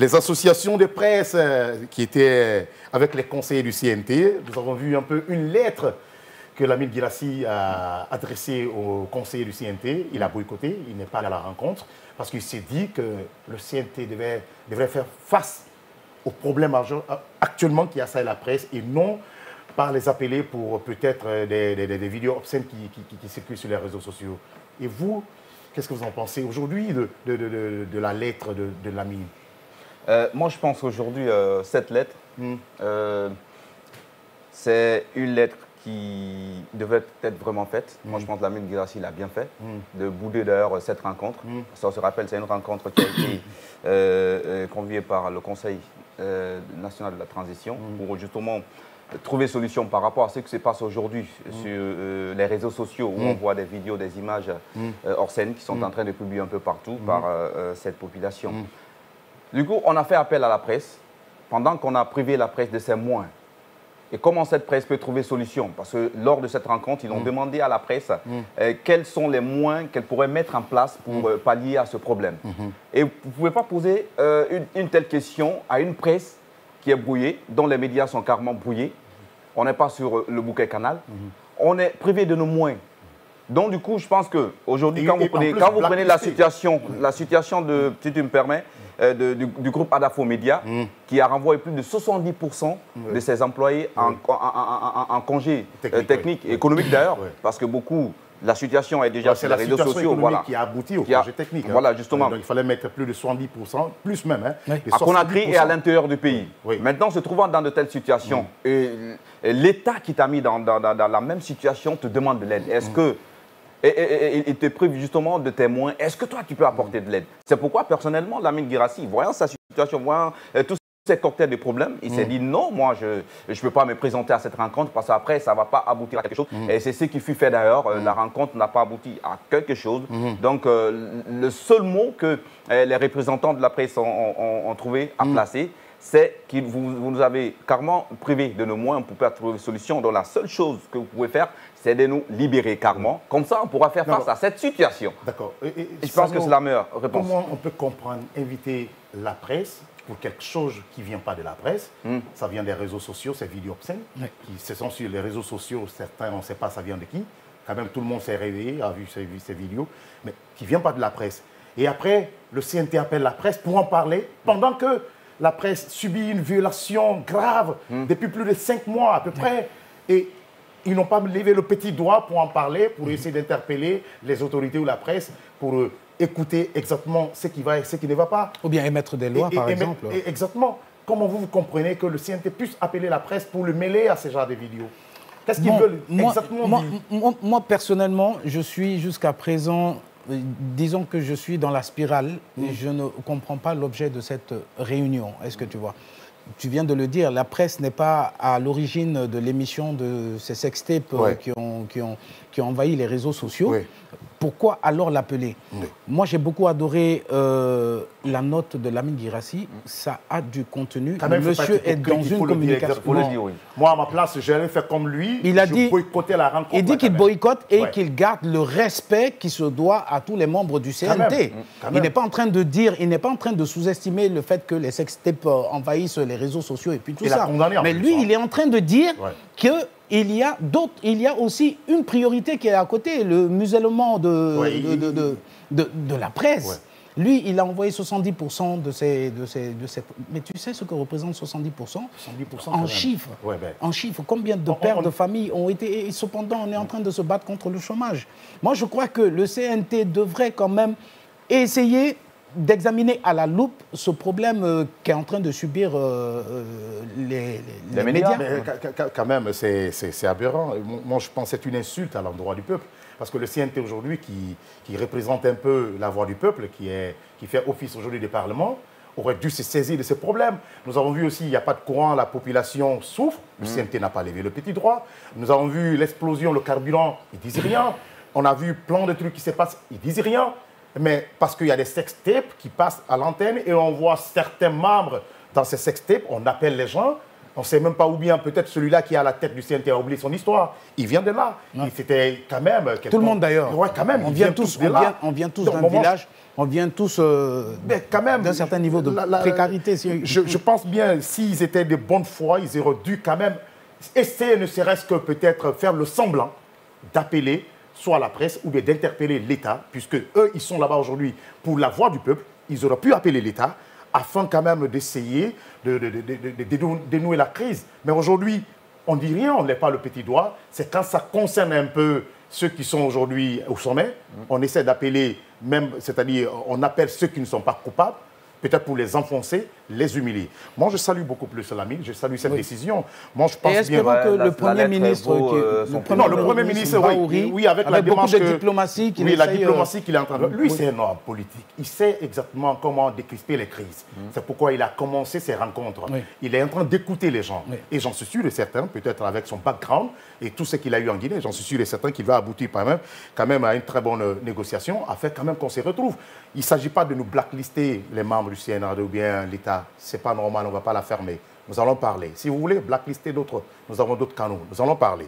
les associations de presse qui étaient avec les conseillers du CNT. Nous avons vu un peu une lettre que Lamine Guirassy a adressée aux conseillers du CNT. Il a boycotté, il n'est pas allé à la rencontre parce qu'il s'est dit que le CNT devrait faire face aux problèmes actuellement qui assaillent la presse et non par les appeler pour peut-être des vidéos obscènes qui circulent sur les réseaux sociaux. Et vous, qu'est-ce que vous en pensez aujourd'hui de la lettre de Lamine? Moi, je pense aujourd'hui, cette lettre, c'est une lettre qui devait être vraiment faite. Moi, je pense que Lamine Guirassy l'a bien fait, de bouder d'ailleurs cette rencontre. Ça, on se rappelle, c'est une rencontre qui a été conviée par le Conseil national de la transition pour justement trouver solution par rapport à ce qui se passe aujourd'hui sur les réseaux sociaux où on voit des vidéos, des images hors scène qui sont en train de publier un peu partout par cette population. Du coup, on a fait appel à la presse pendant qu'on a privé la presse de ses moyens. Et comment cette presse peut trouver solution? Parce que lors de cette rencontre, ils ont demandé à la presse quels sont les moyens qu'elle pourrait mettre en place pour pallier à ce problème. Et vous ne pouvez pas poser une telle question à une presse qui est brouillée, dont les médias sont carrément brouillés. On n'est pas sur le bouquet canal. On est privé de nos moyens. Donc, du coup, je pense qu'aujourd'hui, quand vous prenez la situation de, si tu me permets, du groupe Adafo Média, qui a renvoyé plus de 70% de ses employés en congé technique et économique d'ailleurs, parce que beaucoup, la situation est déjà sur les réseaux sociaux. Voilà, qui a abouti au congé technique. Voilà, justement. Donc, il fallait mettre plus de 70%, plus même. À Conakry et à l'intérieur du pays. Maintenant, se trouvant dans de telles situations, et l'État qui t'a mis dans la même situation te demande de l'aide. Est-ce que et te prive justement de tes moyens. Est-ce que toi, tu peux apporter de l'aide? C'est pourquoi, personnellement, Lamine Guirassy, voyant sa situation, voyant tous ces cocktails de problèmes, il s'est dit non, moi, je ne peux pas me présenter à cette rencontre parce qu'après, ça ne va pas aboutir à quelque chose. Et c'est ce qui fut fait d'ailleurs. La rencontre n'a pas abouti à quelque chose. Donc, le seul mot que les représentants de la presse ont trouvé à placer, c'est que vous nous avez carrément privé de nos moyens pour pouvoir trouver une solution. Donc, la seule chose que vous pouvez faire, c'est de nous libérer carrément. Comme ça, on pourra faire face à cette situation. D'accord. Je pense que c'est la meilleure réponse. Comment on peut comprendre, inviter la presse pour quelque chose qui ne vient pas de la presse? Ça vient des réseaux sociaux, ces vidéos obscènes. Ce sont sur les réseaux sociaux, certains, on ne sait pas ça vient de qui. Quand même, tout le monde s'est réveillé, a vu ces vidéos, mais qui ne viennent pas de la presse. Et après, le CNT appelle la presse pour en parler, pendant que la presse subit une violation grave depuis plus de 5 mois à peu près. Et ils n'ont pas levé le petit doigt pour en parler, pour essayer d'interpeller les autorités ou la presse pour écouter exactement ce qui va et ce qui ne va pas. Ou bien émettre des lois, par exemple. Exactement. Comment vous comprenez que le CNT puisse appeler la presse pour le mêler à ce genre de vidéos? Qu'est-ce qu'ils veulent exactement dire? Moi, personnellement, je suis jusqu'à présent, disons que je suis dans la spirale et je ne comprends pas l'objet de cette réunion. Est-ce que tu vois? Tu viens de le dire, la presse n'est pas à l'origine de l'émission de ces sextapes qui ont envahi les réseaux sociaux. Pourquoi alors l'appeler? Moi, j'ai beaucoup adoré la note de Lamine Guirassy. Ça a du contenu. Le monsieur est dans une communication. Moi, à ma place, j'allais faire comme lui. Il a dit, boycotter la rencontre. Il dit qu'il boycotte et qu'il garde le respect qui se doit à tous les membres du CNT. Il n'est pas en train de dire, il n'est pas en train de sous-estimer le fait que les sextapes envahissent les réseaux sociaux et puis tout ça. Mais lui, il est en train de dire que il y a aussi une priorité qui est à côté, le musellement de la presse. Lui, il a envoyé 70% de ses... Mais tu sais ce que représente 70%? 70% en chiffres. En chiffres. Combien de pères de famille ont été... Et cependant, on est en train de se battre contre le chômage. Moi, je crois que le CNT devrait quand même essayer d'examiner à la loupe ce problème qu'est en train de subir les médias. Mais, quand même, c'est aberrant. Moi, je pense que c'est une insulte à l'endroit du peuple. Parce que le CNT aujourd'hui, qui représente un peu la voix du peuple, qui fait office aujourd'hui du Parlement, aurait dû se saisir de ces problèmes. Nous avons vu aussi, il n'y a pas de courant, la population souffre. Le CNT n'a pas levé le petit droit. Nous avons vu l'explosion, le carburant, ils ne disent rien. On a vu plein de trucs qui se passent, ils ne disent rien. Mais parce qu'il y a des sextapes qui passent à l'antenne et on voit certains membres dans ces sextapes, on appelle les gens On ne sait même pas, ou bien peut-être celui-là qui est à la tête du CNT a oublié son histoire. Il vient de là. C'était quand même... Tout le monde d'ailleurs. Ouais, quand même. On vient tous d'un village, on vient tous d'un certain niveau de précarité. Je pense bien, s'ils étaient de bonne foi, ils auraient dû quand même essayer, ne serait-ce que peut-être faire le semblant d'appeler soit la presse ou bien d'interpeller l'État, puisque eux, ils sont là-bas aujourd'hui pour la voix du peuple. Ils auraient pu appeler l'État afin quand même d'essayer de dénouer la crise. Mais aujourd'hui, on ne dit rien, on ne lève pas le petit doigt. C'est quand ça concerne un peu ceux qui sont aujourd'hui au sommet, on essaie d'appeler même, c'est-à-dire on appelle ceux qui ne sont pas coupables, peut-être pour les enfoncer, les humilier. Moi, je salue beaucoup plus Lamine, je salue cette décision. Moi, je pense bien que le Premier ministre... le Premier ministre, oui, avec la démarche de diplomatie qu'il la diplomatie qu'il est en train de... Lui, c'est un homme politique. Il sait exactement comment décrisper les crises. C'est pourquoi il a commencé ces rencontres. Il est en train d'écouter les gens. Et j'en suis sûr et certain, peut-être avec son background et tout ce qu'il a eu en Guinée, j'en suis sûr et certain qu'il va aboutir quand même à une très bonne négociation, afin quand même qu'on se retrouve. Il ne s'agit pas de nous blacklister les membres du CNRD ou bien l'État. Ce n'est pas normal, on ne va pas la fermer. Nous allons parler. Si vous voulez blacklister d'autres, nous avons d'autres canaux. Nous allons parler.